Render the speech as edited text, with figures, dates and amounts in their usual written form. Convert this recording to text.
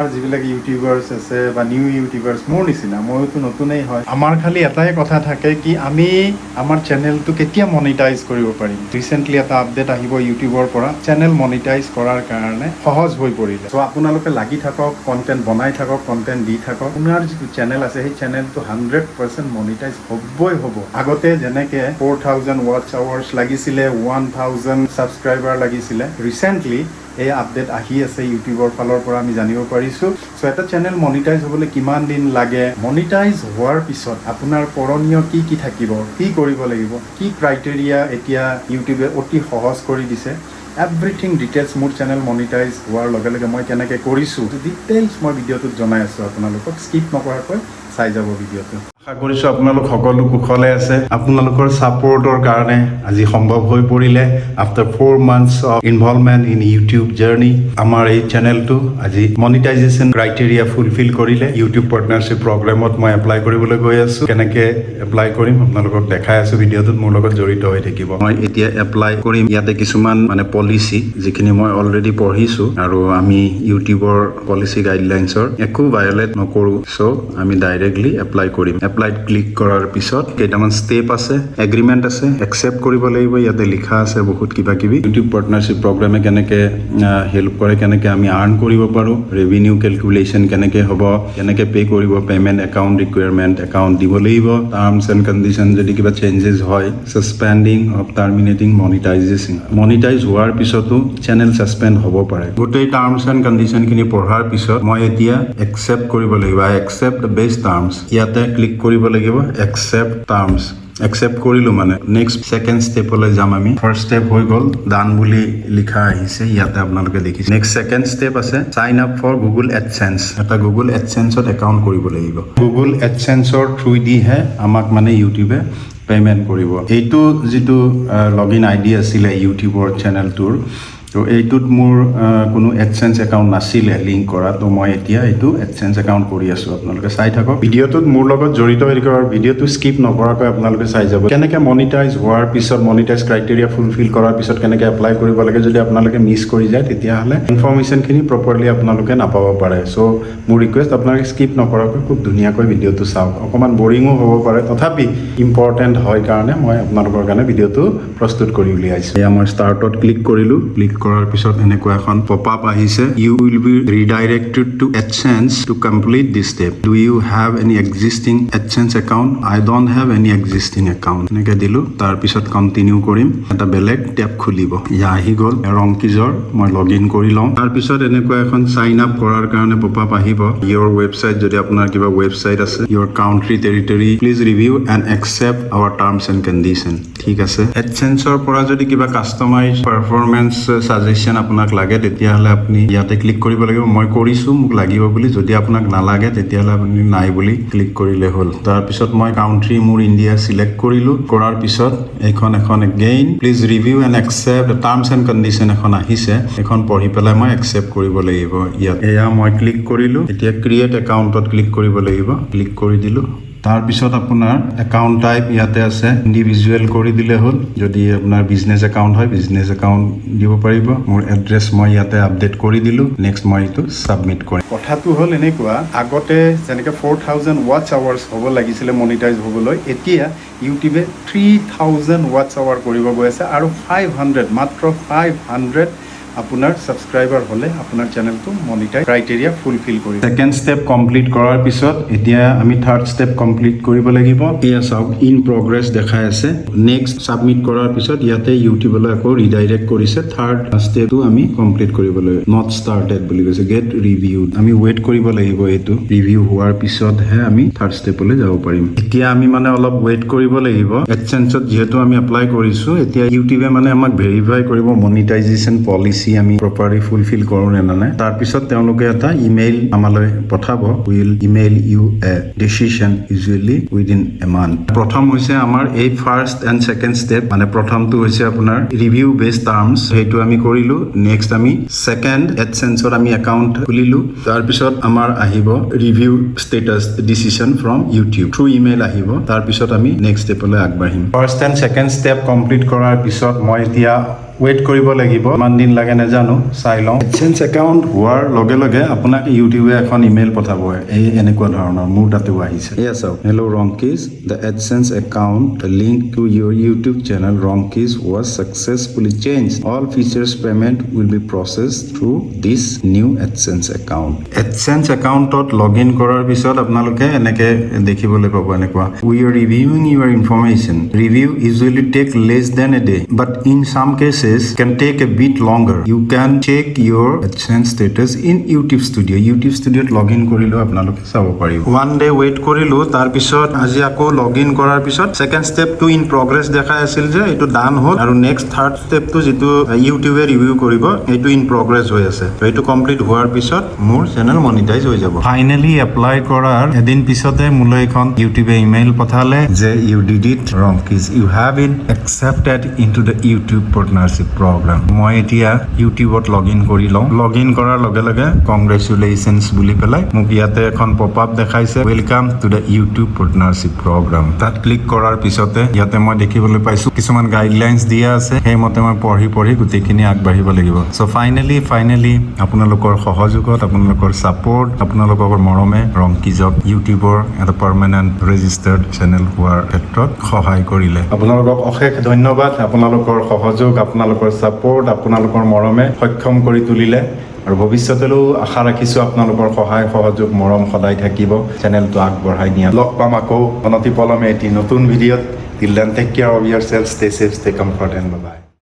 যিবিলাক ইউটিউবাৰ্ছ আছে বা নিউ ইউটিউবাৰ্ছ মোৰ নিচিনা মইতো নতুনেই হয় আমাৰ খালি এটাই কথা থাকে কি আমি আমাৰ চেনেলটো কেতিয়া মনিটাইজ কৰিব পাৰিম ৰিসেন্টলি এটা আপডেট আহিব ইউটিউবৰ পৰা চেনেল মনিটাইজ কৰাৰ কাৰণে সহজ হৈ পৰিলে সো আপোনালোকে লাগি থাকক কন্টেন্ট বনাই থাকক কন্টেন্ট দি থাকক আপোনাৰ যিটো চেনেল আছে সেই চেনেলটো 100% মনিটাইজ হ'বই হ'ব আগতে যেনেকে 4000 ওয়াচ আৱাৰ্ছ লাগিছিলে 1000 সাবস্ক্ৰাইবাৰ লাগিছিলে ৰিসেন্টলি এই আপডেট আহি আছে ইউটিউবৰ ফালৰ পৰা আমি জানিব পাৰিছো সো এটা চেনেল মনিটাইজ হ'বলৈ কিমান দিন লাগে মনিটাইজ হোৱাৰ পিছত আপোনাৰ পৰণীয় কি থাকিব কি কৰিব লাগিব কি ক্ৰাইটেৰিয়া এতিয়া ইউটিউবে অতি সহজ কৰি দিছে এভৰিথিং ডিটেইলছ মোৰ চেনেল মনিটাইজ হোৱাৰ লগে লগে মই কেনেকৈ কৰিছো ডিটেইলছ মই ভিডিঅ'টোত জনাই আছো আপোনালোকক স্কিপ নকৰাকৈ চাই যাব ভিডিঅ'টো আশা কৰিছো আপোনালোক সকলো কুশলে আছে আপোনালোকৰ সাপোৰ্টৰ কাৰণে আজি সম্ভৱ হৈ পৰিলে after 4 months of involvement in YouTube journey আমাৰ এই চেনেলটো আজি মনিটাইজেশ্যন ক্ৰাইটেৰিয়া ফুলফিল কৰিলে ইউটিউব পাৰ্টনাৰশ্বিপ প্ৰগ্ৰামত মই এপ্লাই কৰিবলৈ গৈ আছো কেনেকৈ এপ্লাই কৰিম আপোনালোকক দেখাই আছো ভিডিঅ'টোত মোৰ লগত জড়িত হৈ থাকিব মই এতিয়া এপ্লাই কৰিম ইয়াতে কিছুমান মানে পলিচি যিখিনি মই অলৰেডি পঢ়িছো আৰু আমি ইউটিউবৰ পলিচি গাইডলাইনছৰ একো ভায়োলেট নকৰো সো আমি ডাইৰেক্টলি এপ্লাই কৰিম এপ্লাইড ক্লিক কৰাৰ পিছত কেইটামান ষ্টেপ আছে এগ্ৰিমেণ্ট আছে একসেপ্ট কৰিব লাগিব ইয়াতে লিখা আছে বহুত কিবা কিবি ইউটিউব পাৰ্টনাৰশ্বিপ প্ৰগ্ৰামে কেনেকৈ হেল্প কৰে কেনেকৈ আমি আৰ্ন কৰিব পাৰোঁ ৰেভিনিউ কেলকুলেশ্যন কেনেকৈ হ'ব কেনেকৈ পে' কৰিব পে'মেণ্ট একাউণ্ট ৰিকুৱাৰমেণ্ট একাউণ্ট দিব লাগিব টাৰ্মছ এণ্ড কণ্ডিশ্যন যদি কিবা চেঞ্জেছ হয় ছাছপেণ্ডিং অফ টাৰ্মিনেটিং মনিটাইজেশ্যন মনিটাইজ হোৱাৰ পিছতো চেনেল ছাছপেণ্ড হ'ব পাৰে গোটেই টাৰ্মছ এণ্ড কণ্ডিশ্যনখিনি পঢ়াৰ পিছত মই এতিয়া একচেপ্ট কৰিব লাগিব আই একচেপ্ট দ্য বেষ্ট টাৰ্মছ ইয়াতে ক্লিক কৰিব লাগিব একচেপ্ট টাৰ্মছ একচেপ্ট কৰিলো মানে নেক্সট সেকেন্ড স্টেপলৈ যাম আমি ফাৰ্ষ্ট স্টেপ হৈ গ'ল ডান বুলি লিখা আহিছে ইয়াতে আপোনালোকে দেখিছে নেক্সট সেকেন্ড স্টেপ আছে sign up for Google AdSense এটা গুগল এডসেন্সত একাউণ্ট কৰিব লাগিব গুগল এডসেন্সৰ থ্ৰু দিহে আমাক মানে ইউটিউবে পেমেন্ট কৰিব এইটো যিটো লগইন আইডি আছিলে ইউটিউবৰ চেনেলটোৰ তো এইটোত মোৰ কোনো এডসেন্স একাউণ্ট নাছিলে লিংক কৰা তো মই এতিয়া এইটো এডসেন্স একাউণ্ট কৰি আছো আপোনালোকে চাই থাকক ভিডিঅ'টোত মোৰ লগত জড়িত হৈ থাকিব আৰু ভিডিঅ'টো স্কিপ নকৰাকৈ আপোনালোকে চাই যাব কেনেকৈ মনিটাইজ হোৱাৰ পিছত মনিটাইজ ক্ৰাইটেৰিয়া ফুলফিল কৰাৰ পিছত কেনেকৈ এপ্লাই কৰিব লাগে যদি আপোনালোকে মিছ কৰি যায় তেতিয়াহ'লে ইনফৰ্মেশ্যনখিনি প্ৰপাৰলি আপোনালোকে নাপাব পাৰে চ' মোৰ ৰিকুৱেষ্ট আপোনালোকে স্কিপ নকৰাকৈ খুব ধুনীয়াকৈ ভিডিঅ'টো চাওক অকণমান বৰিঙো হ'ব পাৰে তথাপি ইম্পৰ্টেণ্ট হয় কাৰণে মই আপোনালোকৰ কাৰণে ভিডিঅ'টো প্ৰস্তুত কৰি উলিয়াইছোঁ এয়া মই ষ্টাৰ্টত ক্লিক কৰিলোঁ ক্লিক কৰাৰ পিছত এনেকুৱা এখন পপআপ আহিছে you will be redirected to AdSense to complete this step do you have any existing AdSense account I don't have any existing account এনেকৈ দিলোঁ তাৰপিছত কণ্টিনিউ কৰিম এটা বেলেগ টেব খুলিব ইয়া আহি গ'ল ৰংকিজৰ মই লগ ইন কৰি লওঁ তাৰপিছত এনেকুৱা এখন চাইন আপ কৰাৰ কাৰণে পপআপ আহিব ইয়ৰ ৱেবছাইট যদি আপোনাৰ কিবা ৱেবছাইট আছে your country territory please review and accept our terms and condition ঠিক আছে এডসেন্সৰ পৰা যদি কিবা কাষ্টমাইজ পাৰফৰ্মেঞ্চ সাজেশ্যন আপোনাক লাগে তেতিয়াহ'লে আপুনি ইয়াতে ক্লিক কৰিব লাগিব মই কৰিছোঁ মোক লাগিব বুলি যদি আপোনাক নালাগে তেতিয়াহ'লে আপুনি নাই বুলি ক্লিক কৰিলে হ'ল তাৰপিছত মই কাউণ্ট্ৰি মোৰ ইণ্ডিয়া চিলেক্ট কৰিলোঁ কৰাৰ পিছত এখন again please review and accept terms and condition এখন আহিছে এখন পঢ়ি পেলাই মই একচেপ্ট কৰিব লাগিব ইয়াত এয়া মই ক্লিক কৰিলোঁ এতিয়া ক্ৰিয়েট একাউণ্টত ক্লিক কৰিব লাগিব ক্লিক কৰি দিলোঁ তাৰপিছত আপোনাৰ একাউণ্ট টাইপ ইয়াতে আছে ইণ্ডিভিজুৱেল কৰি দিলে হ'ল যদি আপোনাৰ বিজনেছ একাউণ্ট হয় বিজনেছ একাউণ্ট দিব পাৰিব মোৰ এড্ৰেছ মই ইয়াতে আপডেট কৰি দিলোঁ নেক্সট মই এইটো ছাবমিট কৰিম কথাটো হ'ল এনেকুৱা আগতে যেনেকৈ 4000 ওয়াচ আৱাৰ্ছ হ'ব লাগিছিলে মনিটাইজ হ'বলৈ এতিয়া ইউটিউবে 3000 ওয়াচ আৱাৰ কৰিব গৈ আছে আৰু 500 মাত্ৰ 500 আপোনাৰ সাবস্ক্ৰাইবাৰ হ'লে আপোনাৰ চেনেলটো মনিটাইজ ক্ৰাইটেৰিয়া ফুলফিল কৰিব সেকেন্ড ষ্টেপ কমপ্লিট কৰাৰ পিছত এতিয়া আমি থাৰ্ড ষ্টেপ কমপ্লিট কৰিব লাগিব এয়া চাওক ইন প্ৰগ্ৰেছ দেখাই আছে নেক্সট ছাবমিট কৰাৰ পিছত ইয়াতে ইউটিউবলৈ আকৌ ৰিডাইৰেক্ট কৰিছে থাৰ্ড ষ্টেপটো আমি কমপ্লিট কৰিব লাগিব নট ষ্টাৰ্টেড বুলি কৈছে গেট ৰিভিউ আমি ৱেইট কৰিব লাগিব এইটো ৰিভিউ হোৱাৰ পিছতহে আমি থাৰ্ড ষ্টেপলৈ যাব পাৰিম এতিয়া আমি মানে অলপ ৱেইট কৰিব লাগিব এডসেন্সত যিহেতু আমি এপ্লাই কৰিছোঁ এতিয়া ইউটিউবে মানে আমাক ভেৰিফাই কৰিব মনিটাইজেশ্যন পলিচি আমি প্ৰপাৰলি ফুলফিল কৰোঁ নে নাই তাৰপিছত তেওঁলোকে এটা ইমেইল আমালৈ পঠাব will email you a decision usually within a month প্ৰথম হৈছে আমাৰ এই ফাৰ্ষ্ট এণ্ড ছেকেণ্ড ষ্টেপ মানে প্ৰথমটো হৈছে আপোনাৰ ৰিভিউ বেছড টাৰ্মছ সেইটো আমি কৰিলোঁ নেক্সট আমি ছেকেণ্ড এডসেন্সত আমি একাউণ্ট খুলিলোঁ তাৰপিছত আমাৰ আহিব review status decision from YouTube through email আহিব তাৰপিছত আমি নেক্সট ষ্টেপলৈ আগবাঢ়িম first and second step complete কৰাৰ পিছত মই এতিয়া ৱেইট কৰিব লাগিব কিমান দিন লাগে নাজানো চাই লওঁ এডসেন্স একাউণ্ট হোৱাৰ লগে লগে আপোনাক ইউটিউবে এখন ইমেইল পঠাব এই এনেকুৱা ধৰণৰ মোৰ তাতেও আহিছে এয়া চাওক hello' Rongkiz the AdSense account link to your YouTube channel Rongkiz was successfully changed all features payment will be processed through this new AdSense account AdSense accountত লগইন কৰাৰ পিছত আপোনালোকে এনেকে দেখিবলৈ পাব এনেকুৱা we are reviewing your information review usually take less than a day but in some cases can take a bit longer you can check your AdSense status in YouTube Studio YouTube Studio login কৰিলো আপোনালোকে চাব পাৰিব one day wait কৰিলো তাৰ পিছত আজি আকৌ login কৰাৰ পিছত সেকেন্ড স্টেপটো ইন প্ৰগ্ৰেছ দেখাই আছিল যে এটো ডান হ'ল আৰু নেক্সট থাৰ্ড স্টেপটো যেটো ইউটিউবে ৰিভিউ কৰিব এটো ইন প্ৰগ্ৰেছ হৈ আছে তো এটো কমপ্লিট হোৱাৰ পিছত মোৰ চেনেল মনিটাইজ হৈ যাব ফাইনালি এপ্লাই কৰাৰ এদিন পিছতে মুলৈ এখন ইউটিউবে ইমেইল পঠালে যে you did it RONKYs you have been accepted into the YouTube partnership program মই এতিয়া ইউটিউবত লগইন কৰি লওঁ লগইন কৰাৰ লগে লগে কংগ্ৰেচুলেশনস বুলি পেলাই মোক ইয়াতে এখন পপআপ দেখাইছে welcome to the YouTube partnership programme তাত ক্লিক কৰাৰ পিছতে ইয়াতে মই দেখিবলৈ পাইছো কিছুমান গাইডলাইনস দিয়া আছে সেইমতে মই পঢ়ি গোটেইখিনি আগবাঢ়িব লাগিব সো ফাইনালি আপোনালোকৰ সহযোগত আপোনালোকৰ সাপোৰ্ট আপোনালোকৰ মৰমে RONKYজক ইউটিউবৰ এটা পাৰ্মানেন্ট ৰেজিষ্টাৰ্ড চেনেল হোৱাৰ ক্ষেত্ৰত সহায় কৰিলে আপোনালোকক অশেষ ধন্যবাদ আপোনালোকৰ সহযোগ আপোনালোকৰ সাপোৰ্ট আপোনালোকৰ মৰমে সক্ষম কৰি তুলিলে আৰু ভৱিষ্যতেও আশা ৰাখিছো আপোনালোকৰ সহায় সহযোগ মৰম সদায় থাকিব চেনেলটো আগবঢ়াই নিয়া লগ পাম আকৌ অনতি পলমে এটি নতুন ভিডিঅ'ত till then take care of yourself stay safe stay comfort and bye bye